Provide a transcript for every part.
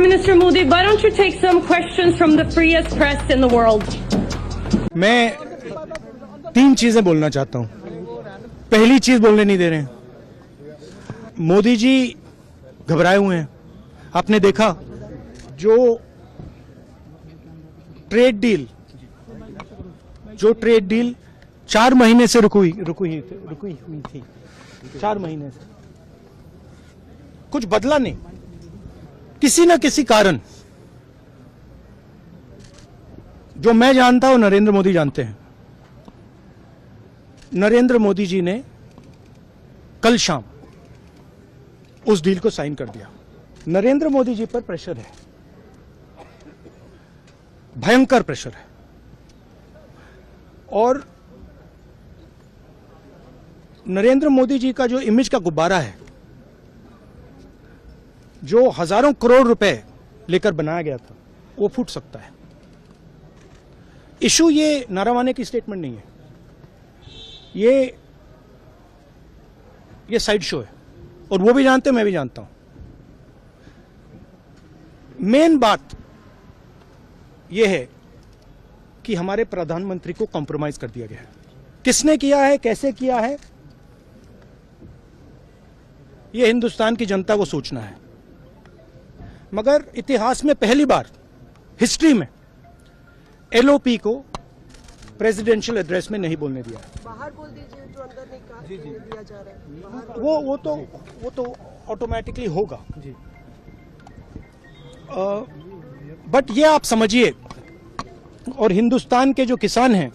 Minister Modi, why don't you take some questions from the freest press in the world? मैं 3 चीजें बोलना चाहता हूं। पहली चीज बोलने नहीं दे रहे हैं। मोदी जी घबराए हुए हैं। आपने देखा जो ट्रेड डील 4 महीने से रुकी हुई थी। 4 महीने से कुछ बदला नहीं। किसी न किसी कारण, जो मैं जानता हूं नरेंद्र मोदी जानते हैं। नरेंद्र मोदी जी ने कल शाम उस डील को साइन कर दिया। नरेंद्र मोदी जी पर प्रेशर है, भयंकर प्रेशर है। और नरेंद्र मोदी जी का जो इमेज का गुब्बारा है, जो हजारों करोड़ रुपए लेकर बनाया गया था, वो फूट सकता है। इशू ये नारावाने की स्टेटमेंट नहीं है, ये साइड शो है। और वो भी जानते हैं, मैं भी जानता हूं। मेन बात यह है कि हमारे प्रधानमंत्री को कॉम्प्रोमाइज कर दिया गया है। किसने किया है, कैसे किया है, यह हिंदुस्तान की जनता को सोचना है। मगर इतिहास में पहली बार हिस्ट्री में एलओपी को प्रेसिडेंशियल एड्रेस में नहीं बोलने दिया। बाहर बोल दीजिए, जो अंदर नहीं कहा दिया जा रहा है। वो तो ऑटोमेटिकली होगा। बट ये आप समझिए, और हिंदुस्तान के जो किसान हैं,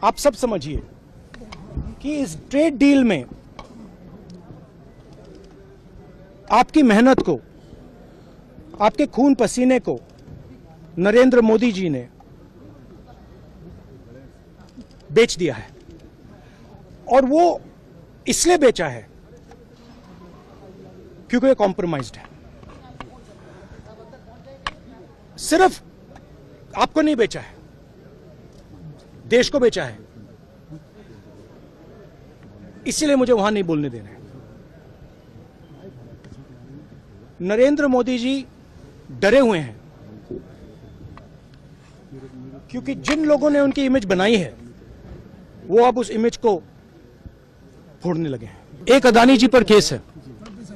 आप सब समझिए कि इस ट्रेड डील में आपकी मेहनत को, आपके खून पसीने को नरेंद्र मोदी जी ने बेच दिया है। और वो इसलिए बेचा है क्योंकि ये कॉम्प्रोमाइज्ड है। सिर्फ आपको नहीं बेचा है, देश को बेचा है। इसीलिए मुझे वहां नहीं बोलने देना है। नरेंद्र मोदी जी डरे हुए हैं क्योंकि जिन लोगों ने उनकी इमेज बनाई है, वो अब उस इमेज को फोड़ने लगे हैं। एक अदानी जी पर केस है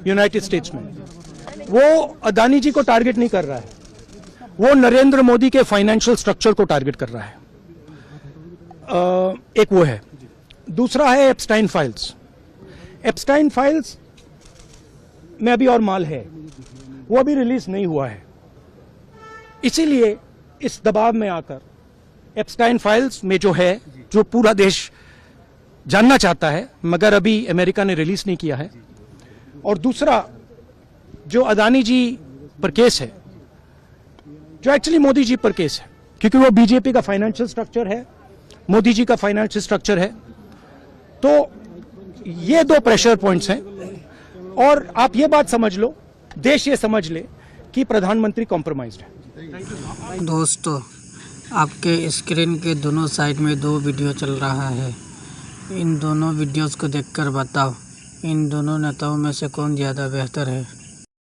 यूनाइटेड स्टेट्स में। वो अदानी जी को टारगेट नहीं कर रहा है, वो नरेंद्र मोदी के फाइनेंशियल स्ट्रक्चर को टारगेट कर रहा है। एक वो है। दूसरा है एप्स्टाइन फाइल्स। एप्स्टाइन फाइल्स में अभी और माल है, वो अभी रिलीज नहीं हुआ है। इसीलिए इस दबाव में आकर एप्स्टाइन फाइल्स में जो है, जो पूरा देश जानना चाहता है, मगर अभी अमेरिका ने रिलीज नहीं किया है। और दूसरा जो अदानी जी पर केस है, जो एक्चुअली मोदी जी पर केस है, क्योंकि वो बीजेपी का फाइनेंशियल स्ट्रक्चर है, मोदी जी का फाइनेंशियल स्ट्रक्चर है। तो ये 2 प्रेशर पॉइंट्स हैं। और आप ये बात समझ लो, देश ये समझ ले कि प्रधानमंत्री कॉम्प्रोमाइज्ड है। दोस्तों, आपके स्क्रीन के दोनों साइड में 2 वीडियो चल रहा है। इन दोनों वीडियोस को देखकर बताओ, इन दोनों नेताओं में से कौन ज़्यादा बेहतर है।